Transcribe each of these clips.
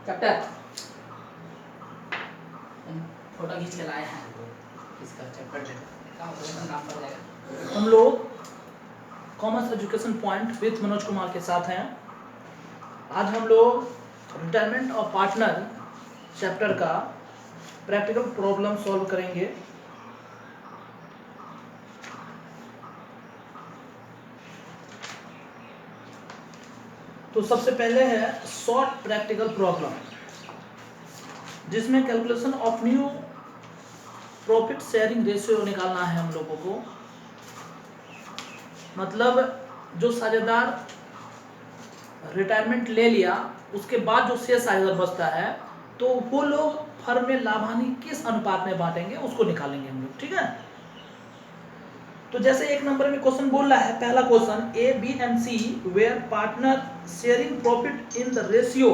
Chapter photo खींच के लाए हैं इसका चैप्टर नाम पड़ जाएगा। हम लोग commerce education point with Manoj Kumar के साथ हैं। आज हम लोग रिटायरमेंट ऑफ पार्टनर चैप्टर का प्रैक्टिकल प्रॉब्लम सॉल्व करेंगे। तो सबसे पहले है शॉर्ट प्रैक्टिकल प्रॉब्लम, जिसमें calculation of new profit sharing ratio निकालना है हम लोगों को। मतलब जो साझेदार रिटायरमेंट ले लिया उसके बाद जो शेष साझेदार बचता है तो वो लोग फर्म में लाभानी किस अनुपात में बांटेंगे उसको निकालेंगे हम लोग। ठीक है, तो जैसे एक नंबर में क्वेश्चन बोल रहा है, पहला question A B and C were partner sharing profit in the ratio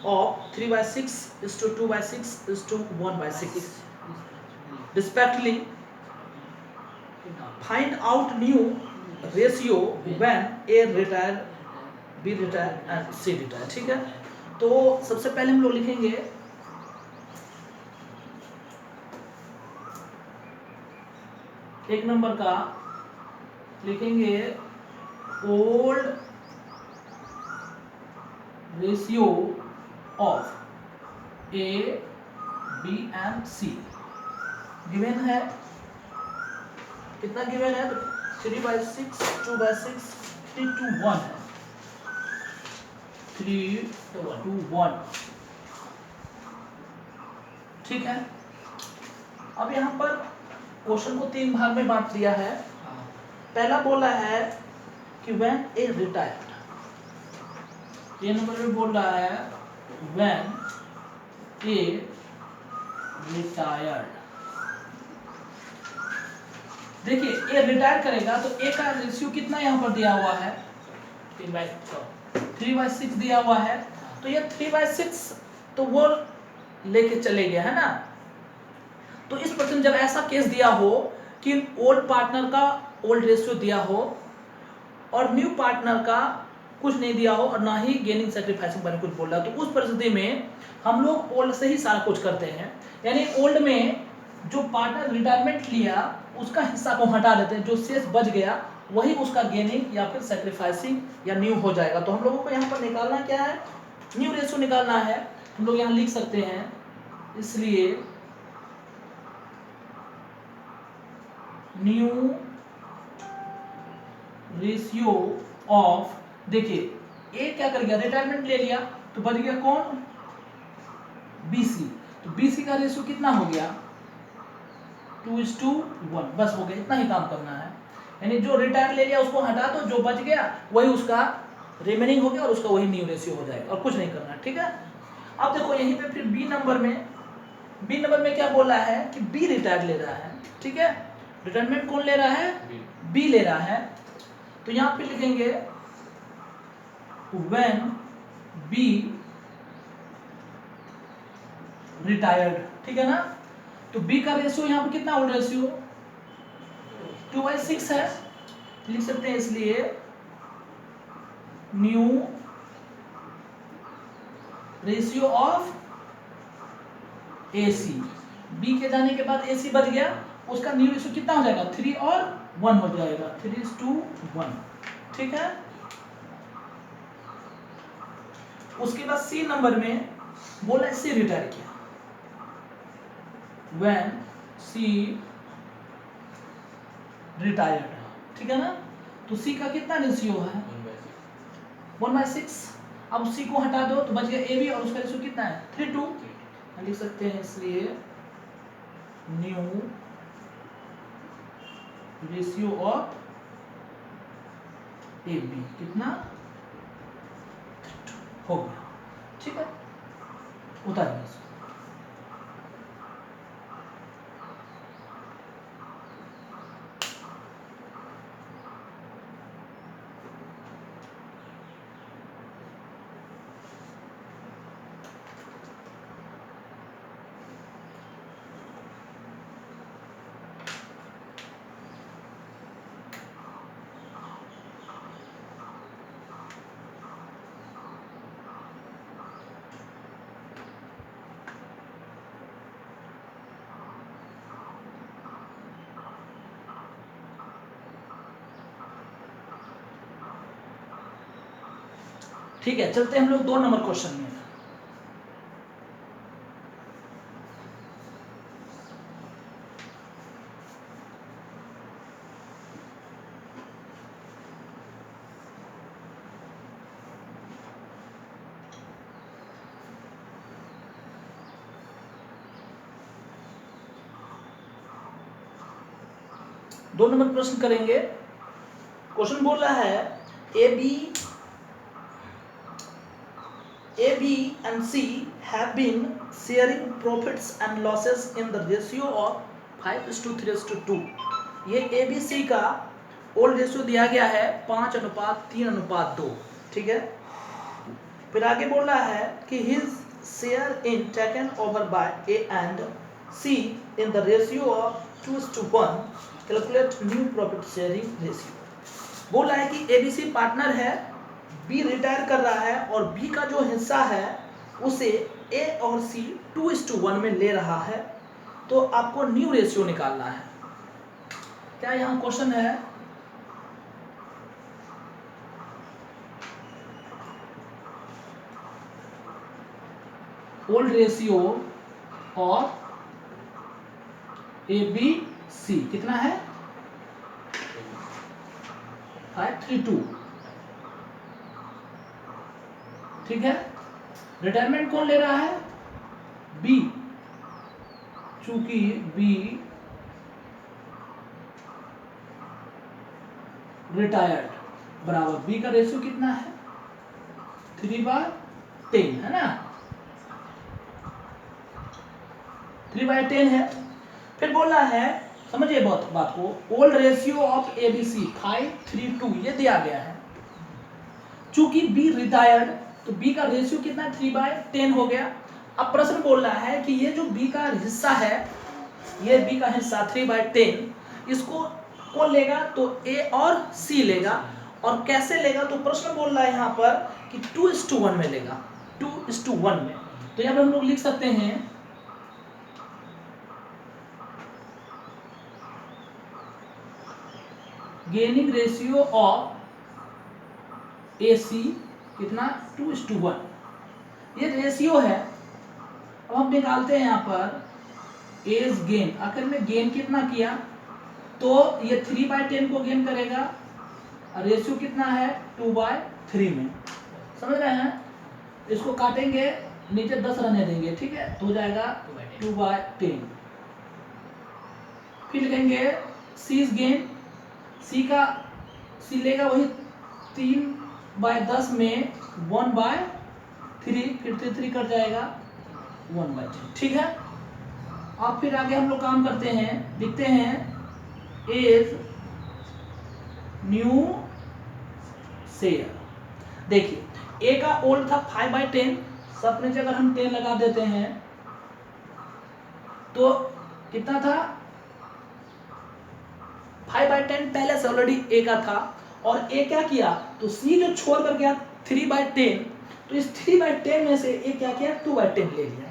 of 3/6 2/6 1/6 respectively. Find out new ratio when A retire, B retire and C retire. ठीक है, तो सबसे पहले हम लोग लिखेंगे एक नंबर का लिखेंगे old ratio of A B and C given है। कितना गिवन है? 3/6 2/6 3 to 1 है, 3 to 1। ठीक है, अब यहाँ पर क्वेश्चन को 3 भाग में बांट दिया है। पहला बोला है कि व्हेन ए रिटायर्ड, ये नंबर में बोल रहा है व्हेन ए रिटायर्ड। देखिए ए रिटायर करेगा तो ए का रेशियो कितना यहाँ पर दिया हुआ है? 3/6 दिया हुआ है। तो ये 3/6 तो वो लेके चले गया है ना। तो इस पर्सन जब ऐसा केस दिया हो कि ओल्ड पार्टनर का ओल्ड रेशियो दिया हो और न्यू पार्टनर का कुछ नहीं दिया हो और ना ही गेनिंग सैक्रिफाइसिंग पर कुछ बोल रहा, तो उस परिस्थिति में हम लोग ओल्ड से ही सारा कुछ करते हैं। यानी ओल्ड में जो पार्टनर रिटायरमेंट लिया उसका हिस्सा को हटा देते हैं, जो शेष बच गया वही उसका गेनिंग या फिर सैक्रिफाइसिंग या न्यू हो जाएगा। तो हम लोगों को यहाँ पर निकालना क्या है? न्यू रेशियो निकालना है। हम लोग यहाँ लिख सकते हैं, इसलिए न्यू रेशियो ऑफ, देखिए ए क्या कर गया? रिटायरमेंट ले लिया तो बच गया कौन? बीसी। तो बीसी का रेशियो कितना हो गया? 2:1। बस हो गया, इतना ही काम करना है। यानी जो रिटायर ले लिया उसको हटा दो, जो बच गया वही उसका रिमेनिंग हो गया और उसका वही न्यू रेशियो हो जाएगा और कुछ नहीं करना। ठीक है, अब देखो यहीं पे फिर बी नंबर में क्या बोला है कि बी रिटायर ले रहा है। ठीक है, रिटायरमेंट कौन ले रहा है? बी ले रहा है। तो यहाँ पे लिखेंगे व्हेन बी रिटायर्ड। ठीक है ना, तो बी का रेशियो यहाँ पे कितना? ओल्ड रेशियो 2/6 है, लिख सकते हैं। इसलिए new ratio of A C, B के जाने के बाद एसी बच गया, उसका न्यू रेशियो कितना हो जाएगा? 3 और 1 हो जाएगा, 3:1। ठीक है, उसके बाद सी नंबर में बोला सी रिटायर किया, व्हेन सी रिटायर्ड। ठीक है ना, तो सी का कितना रेशियो है? 1/6। अब सी को हटा दो तो बच गया ए बी और उसका रेशियो कितना है? 3:2 लिख सकते हैं। इसलिए new ratio of A B कितना? 3:2 हो गया। ठीक है, उतारिए इसको। ठीक है, चलते हैं हम लोग 2 नंबर क्वेश्चन में। दो नंबर प्रश्न करेंगे। क्वेश्चन बोल रहा है A, B and C have been sharing profits and losses in the ratio of 5:3:2। ये A, B, C का ओल्ड रेशियो दिया गया है 5:3:2। ठीक है, फिर आगे बोल रहा है कि his share in taken over by A and C in the ratio of 2:1, calculate new profit sharing ratio. बोल रहा है कि ABC पार्टनर है, B रिटायर कर रहा है और B का जो हिस्सा है उसे A और C 2:1 में ले रहा है। तो आपको न्यू रेशियो निकालना है। क्या यहाँ क्वेश्चन है? ओल्ड रेशियो और ABC कितना है? 5:3:2। ठीक है, रिटायरमेंट कौन ले रहा है? B, चूंकि B रिटायर्ड बराबर B का रेशियो कितना है? 3/10 है ना, 3/10 है। फिर बोल रहा है, समझिए बात को, ओल्ड रेशियो ऑफ ABC 5:3:2 ये दिया गया है। चूंकि B रिटायर्ड तो B का रेशियो कितना है? 3/10 हो गया। अब प्रश्न बोल रहा है कि ये जो B का हिस्सा है, ये B का हिस्सा 3/10, इसको कौन लेगा? तो A और C लेगा। और कैसे लेगा? तो प्रश्न बोल रहा है यहाँ पर कि 2:1 में लेगा, 2:1 में। तो यहाँ पर हम लोग लिख सकते हैं गेनिंग रेशियो ऑफ AC कितना? 2:1। ये रेशियो है। अब हम निकालते हैं यहाँ पर एज गेन। आखिर में गेन कितना किया? तो ये 3/10 को गेन करेगा और रेशियो कितना है? 2/3 में। समझ रहे हैं? इसको काटेंगे, नीचे 10 रहने देंगे। ठीक है, तो हो जाएगा 2/10। फिर लिखेंगे सीज गेन। C लेगा वही 3/10 में 1/3, फिर 3 कट जाएगा 1/10। ठीक है, अब फिर आगे हम लोग काम करते हैं, लिखते हैं एज न्यू शेयर। देखिए A का ओल्ड था 5/10, सब नीचे अगर हम 10 लगा देते हैं तो कितना था? 5/10 पहले से ऑलरेडी A का था। और A क्या किया? तो C जो छोड़ कर गया 3/10, तो इस 3/10 में से A क्या किया? 2/10 ले लिया।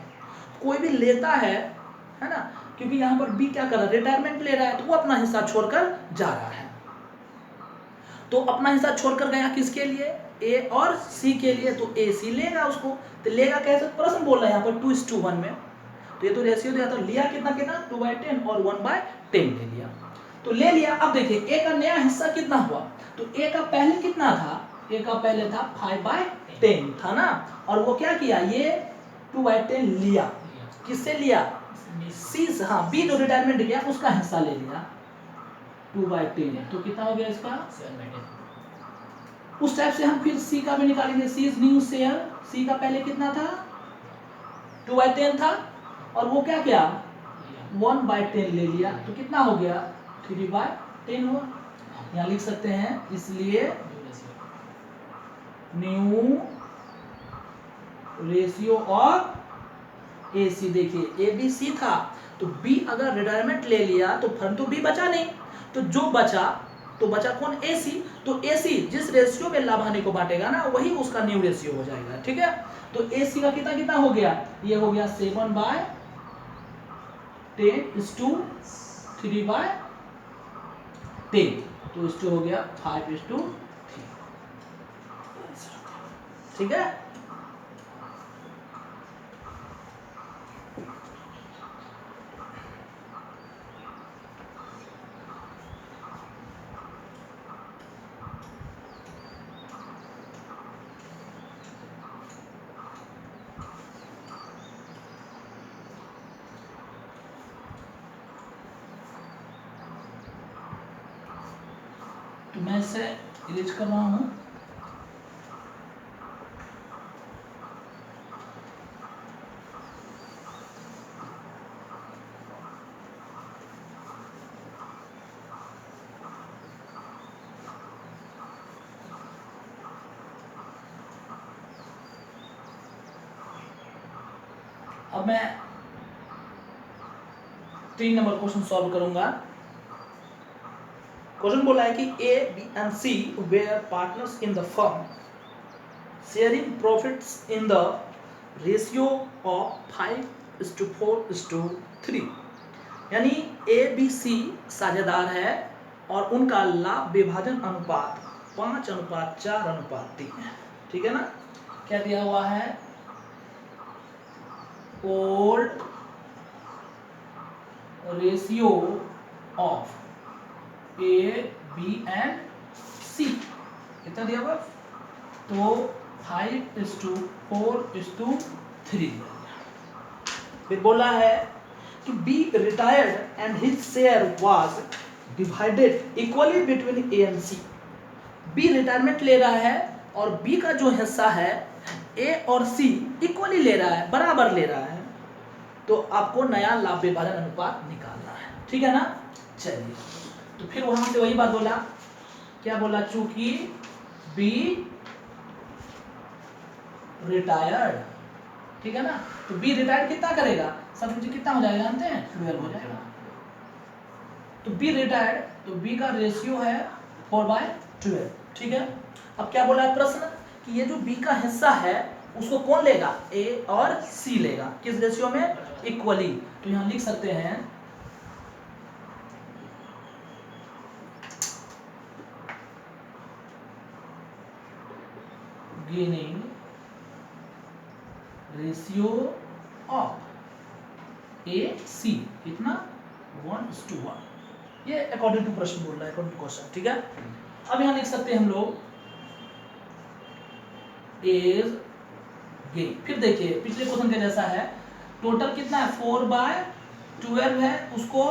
कोई भी लेता है ना, क्योंकि यहाँ पर B क्या कर रहा है? रिटायरमेंट ले रहा है, तो वो अपना हिस्सा छोड़कर जा रहा है। तो अपना हिस्सा छोड़कर गया किसके लिए? A और C के लिए। तो AC लेगा उसको। तो लेगा कैसे? प्रश्न बोल रहा है यहाँ पर 2:1 में। तो ये तो रेशियो दिया, तो लिया कितना 2/10 और 1/10 ले लिया। तो ले लिया। अब देखिए A का नया हिस्सा कितना हुआ? तो A का पहले कितना था? A का पहले था 5/10 था ना, और वो क्या किया? ये 2/10 लिया। किससे लिया? C से। हाँ, B जो रिटायरमेंट गया उसका हिस्सा ले लिया 2/10। तो कितना हो गया इसका? 7/10। उस टाइप से हम फिर C का भी निकालेंगे। C is new share. C का पहले कितना था? 2/10 था, और वो क्या किया? 1/10 ले लिया। तो कितना हो गया? 3/10 हुआ। यहाँ लिख सकते हैं, इसलिए न्यू रेशियो ऑफ AC। देखिए ABC था, तो B अगर रिटायरमेंट ले लिया तो फिर तो B बचा नहीं, तो जो बचा तो बचा कौन? AC। तो AC जिस रेशियो में लाभ हानि को बांटेगा ना, वही उसका न्यू रेशियो हो जाएगा। ठीक है, तो AC का कितना हो गया? ये हो गया 7/10 3/10। तो इसको हो गया 5:3। ठीक है। तो मैं इसे इरेज कर रहा हूं। अब मैं 3 नंबर क्वेश्चन सॉल्व करूंगा। क्वेश्चन बोला है कि A B and C were partners in the firm sharing profits in the ratio of 5:4:3, यानी ए बी सी साझेदार है और उनका लाभ विभाजन अनुपात 5:4:3 है। ठीक है ना। क्या दिया हुआ है? Old ratio of A B and C कितना दिया हुआ? तो 5:4:3। फिर बोला है कि B retired and his share was divided equally between A and C. B retirement ले रहा है और बी का जो हिस्सा है ए और सी इक्वली ले रहा है, बराबर ले रहा है। तो आपको नया लाभ विभाजन अनुपात निकालना है। ठीक है ना। चलिए, तो फिर वहां से वही बात बोला, क्या बोला? चूंकि बी रिटायर्ड, ठीक है ना, तो बी रिटायर्ड कितना करेगा? सब मुझे कितना हो जाएगा जानते हैं? 12 हो जाएगा। तो बी रिटायर्ड, तो बी का रेशियो है 4/12। ठीक है। अब क्या बोला है प्रश्न कि ये जो बी का हिस्सा है उसको कौन लेगा? ए और सी लेगा। किस रेशियो में? इक्वली। तो यहां लिख सकते हैं गेनिंग रेशियो ऑफ ए सी कितना? 1:1। ये अकॉर्डिंग टू प्रश्न बोल रहा है, अकॉर्डिंग टू क्वेश्चन। ठीक है। अब यहां लिख सकते हैं हम लोग इज गेन। फिर देखिए पिछले क्वेश्चन के जैसा है, टोटल कितना है? 4/12 है, उसको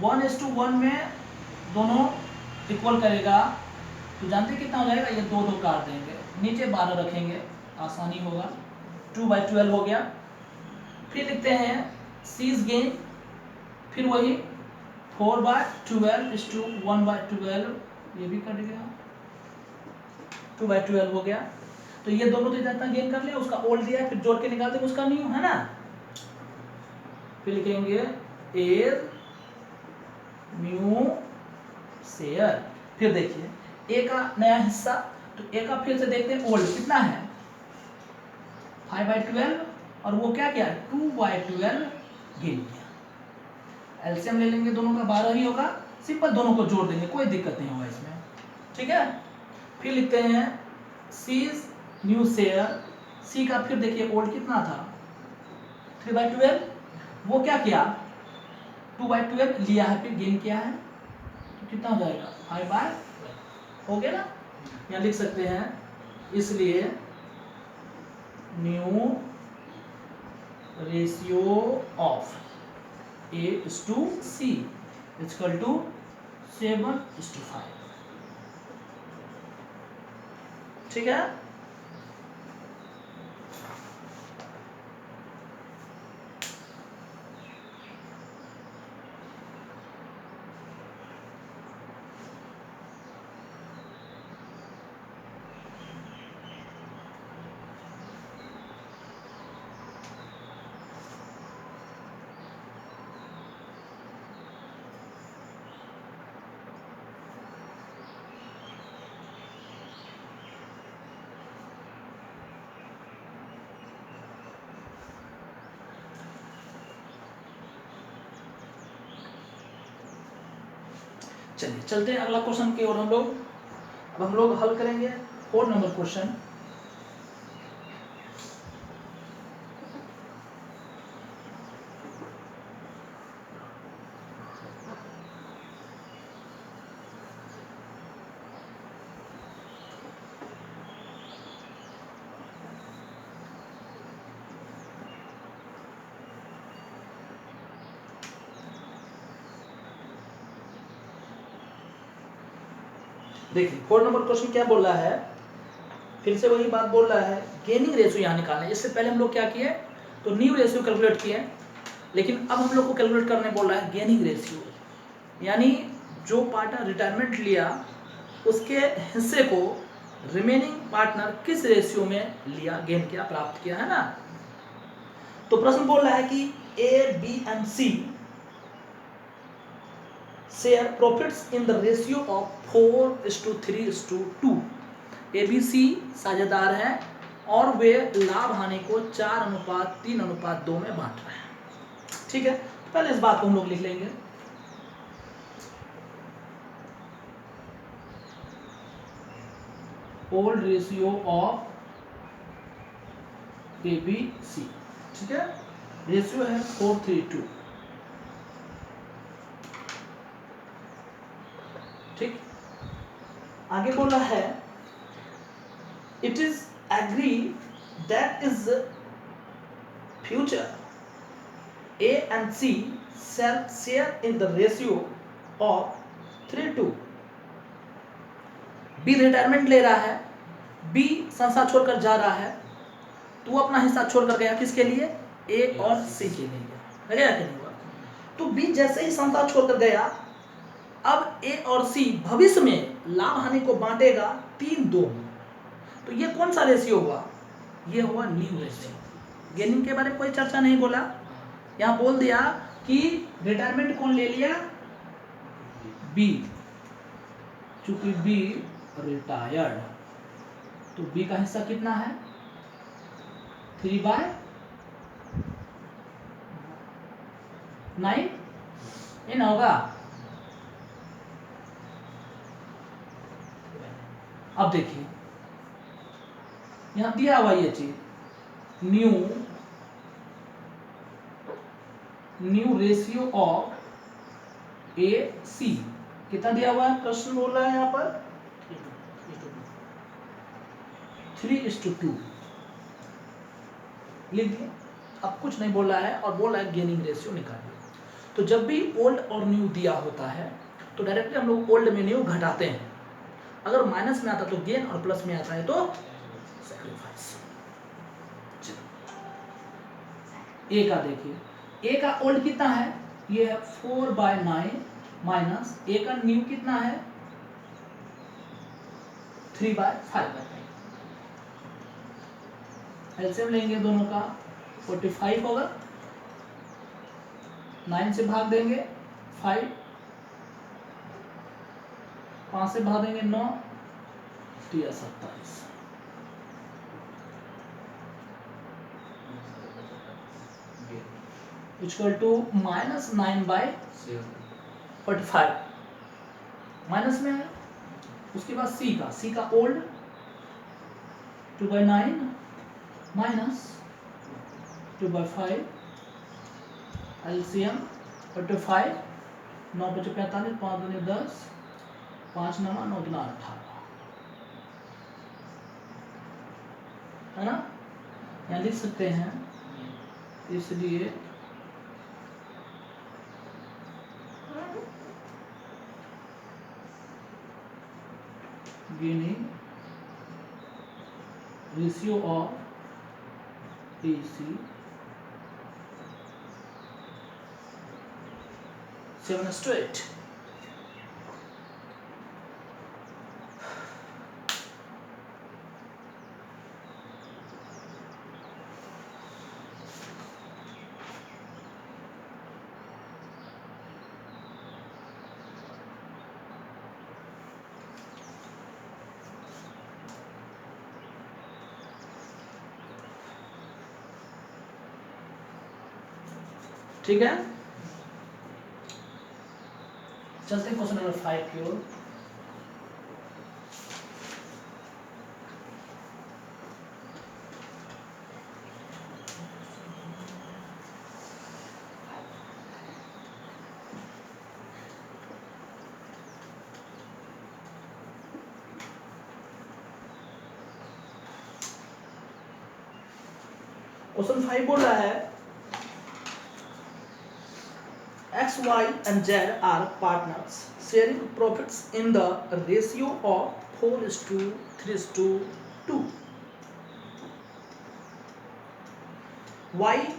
1:1 में दोनों इक्वल करेगा। तो जानते कितना हो जाएगा? ये 2 काट देंगे, नीचे 12 रखेंगे, आसानी होगा। 2/12 हो गया। फिर लिखते हैं सीज गेन, फिर वही 4/12 1/12, ये भी कट गया, 2/12 हो गया। तो ये दोनों तो इतना गेन कर लिया, उसका ओल्ड दिया है, फिर जोड़ के निकाल देंगे उसका न्यू, है ना। फिर लिखेंगे एर न्यू शेयर। फिर देखिए ए का नया हिस्सा, तो ए का फिर से देखते हैं ओल्ड कितना है? 5/12, और वो क्या किया? 2/12 गेन किया। एलसीएम ले लेंगे, दोनों का 12 ही होगा, सिंपल दोनों को जोड़ देंगे, कोई दिक्कत नहीं होगा इसमें। ठीक है। फिर लिखते हैं सीज न्यू शेयर। सी का फिर देखिए ओल्ड कितना था? 3/12, वो क्या किया? 2/12 लिया है, फिर गेन किया है, तो कितना हो जाएगा? 5/12 हो गया ना। यहाँ लिख सकते हैं इसलिए new ratio of A:C equal to 7:5। ठीक है। चलिए चलते हैं अगला क्वेश्चन की ओर हम लोग। अब हम लोग हल करेंगे 4 नंबर क्वेश्चन। देखिए 4 नंबर क्वेश्चन क्या बोल रहा है, फिर से वही बात बोल रहा है, गेनिंग रेशियो यहाँ निकालना है। इससे पहले हम लोग क्या किए, तो न्यू रेशियो कैलकुलेट किए, लेकिन अब हम लोग को कैलकुलेट करने बोल रहा है गेनिंग रेशियो, यानी जो पार्टनर रिटायरमेंट लिया उसके हिस्से को रिमेनिंग पार्टनर किस रेशियो में लिया, गेन किया, प्राप्त किया, है ना। तो प्रश्न बोल रहा है कि A B and C share profits in the ratio of 4:3:2। A B C साझेदार है और वे लाभ हानि को 4:3:2 में बांट रहे हैं। ठीक है, पहले इस बात को हम लोग लिख लेंगे। Old ratio of A B C, ठीक है, रेशियो है 4:3:2। ठीक, आगे बोला है it is agree that is future A and C share in the ratio of 3:2। B retirement ले रहा है, बी संस्था छोड़कर जा रहा है, तो वो अपना हिस्सा छोड़कर गया किसके लिए, ए और सी के लिए गया कि नहीं हुआ। तो बी जैसे ही संस्था छोड़कर गया, अब ए और सी भविष्य में लाभ हानि को बांटेगा 3:2। तो ये कौन सा रेशियो हुआ, ये हुआ न्यू रेशियो। गेनिंग के बारे में कोई चर्चा नहीं बोला, यहाँ बोल दिया कि रिटायरमेंट कौन ले लिया, बी, चूंकि बी रिटायर्ड, तो बी का हिस्सा कितना है, 3/9 ये ना होगा। अब देखिए यहां दिया हुआ ये चीज, न्यू रेशियो ऑफ ए सी कितना दिया हुआ है, प्रश्न बोल रहा है यहाँ पर 3:2 लिख दिए। अब कुछ नहीं बोल रहा है और बोल रहा है गेनिंग रेशियो निकालिए। तो जब भी ओल्ड और न्यू दिया होता है तो डायरेक्टली हम लोग ओल्ड में न्यू घटाते हैं, अगर माइनस में आता तो गेन और प्लस में आता है तो सैक्रिफाइस। ए का देखिए, ए का ओल्ड कितना है, ये है 4/9 माइनस ए का न्यू कितना है 3/5। एलसीएम लेंगे दोनों का 45 होगा, 9 से भाग देंगे 5, 5 से भाग देंगे 9, 27 इक्वल टू -9/45 माइनस में है। उसके बाद सी का ओल्ड 2/9 माइनस 2/5 एलसीएम 45, 9 × 45, 5 × 10, 5 × 9 = 18 है ना। यहाँ लिख सकते हैं, इसलिए गेनिंग रेशियो ऑफ AC 7:8। ठीक है, चलते हैं क्वेश्चन नंबर 5 की ओर। क्वेश्चन 5 बोल रहा है Y and Z are partners sharing profits in the ratio of 4:3:2. Y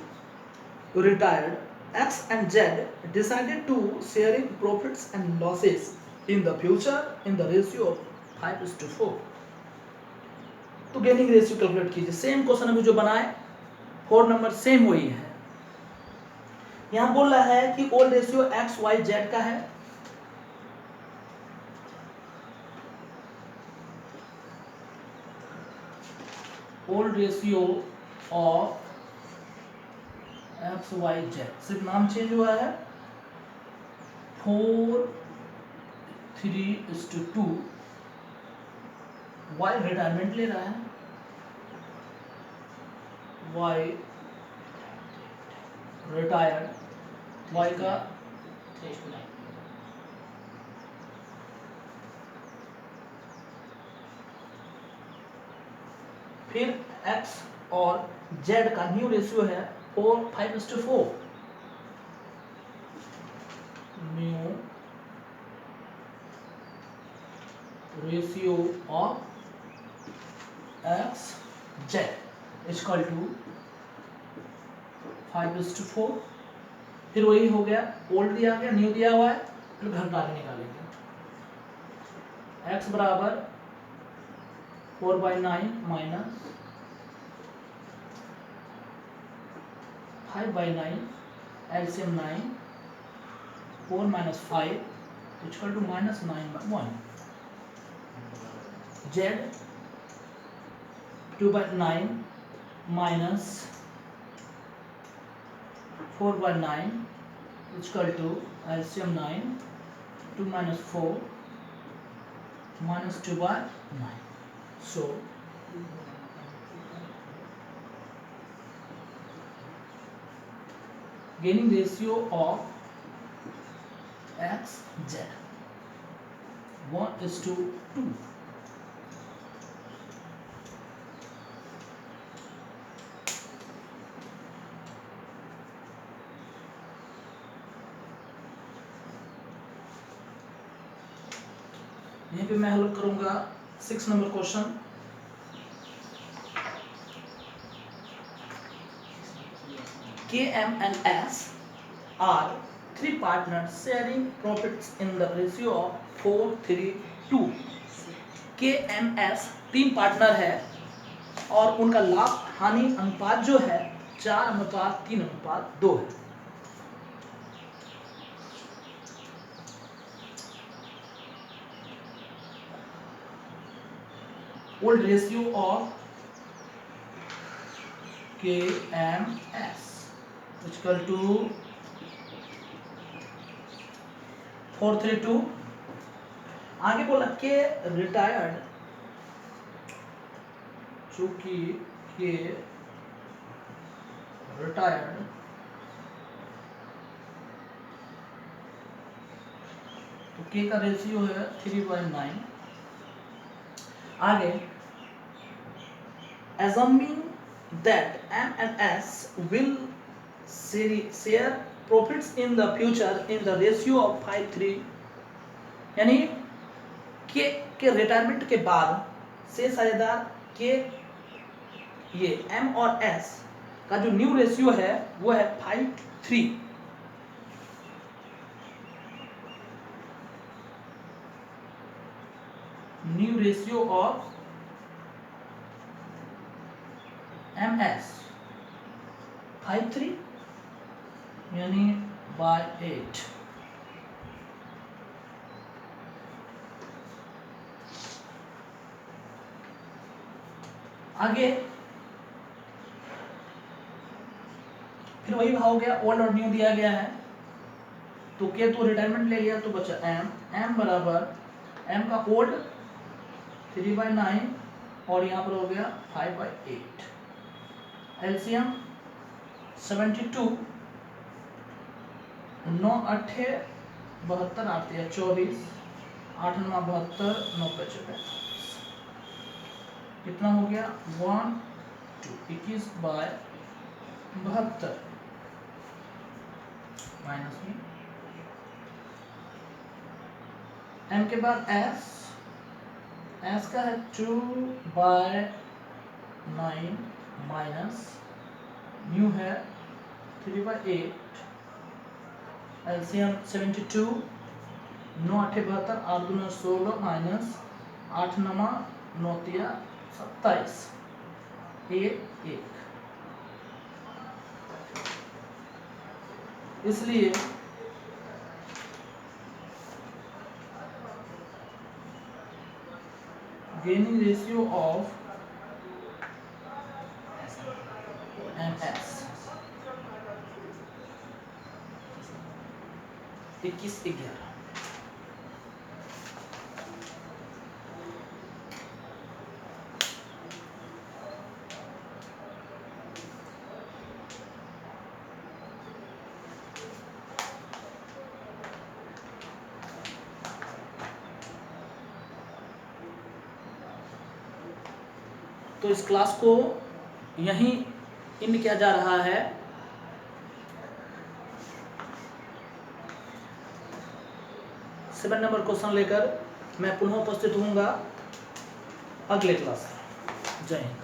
retired, X and Z decided to sharing profits and losses in the future in the ratio of 5:4. तो gaining ratio calculate कीजिए। Same question अभी जो बनाए 4 number same वही है। यहां बोल रहा है कि old ratio X Y Z का है, old ratio of X Y Z, सिर्फ नाम चेंज हुआ है 4:3:2। वाई रिटायरमेंट ले रहा है, वाई रिटायर्ड, वाई का 3:9। फिर x और z का न्यू रेशियो है 5:4। New ratio of x z equal to 5:4। फिर वही हो गया, ओल्ड दिया गया, न्यू दिया हुआ है, फिर घटा के निकालेंगे। x बराबर 4/9 minus 5/9, LCM 9, 4 minus 5 equal to -9/1। Z 2/9 minus 4/9 equal to LCM 9, 2 minus 4 minus 2/9. So gaining ratio of x z 1:2। यहीं पे मैं हल करूंगा 6 number question. KM and S are 3 partners sharing profits in the ratio of 4:3:2। KMS 3 partner है और उनका लाभ हानि अनुपात जो है 4:3:2 है। Old ratio of KMS equal to 4:3:2। आगे बोला के रिटायर्ड, चूंकि के रिटायर्ड तो के का रेशियो है 3/9। आगे assuming that M and S will share profits in the future in the ratio of 5:3, यानी के रिटायरमेंट के बाद शेष साझेदार के ये M और S का जो न्यू रेशियो है वो है 5:3। न्यू रेशियो ऑफ MS 5:3 यानी by 8। आगे फिर वही हो गया, ओल्ड और न्यू दिया गया है तो के तो रिटायरमेंट ले लिया तो बचा M बराबर M का ओल्ड 3/9 और यहाँ पर हो गया 5/8। एलसीएम 72, 9 8 72 आती है 24, 8 9 72, 9 5 कितना हो गया 1 2 21/72 माइनस में m के बाद s का है 2/9 माइनस न्यू है 3/8, एलसीएम 72, 9 8 72, 8 दूना 16 माइनस 8 नमा 9 तिया 27, 1 इसलिए गेनिंग रेशियो ऑफ MS 21/11। तो इस क्लास को यहीं इन किया जा रहा है। सेवन नंबर क्वेश्चन लेकर मैं पुनः उपस्थित होऊंगा अगले क्लास में। जय हिंद।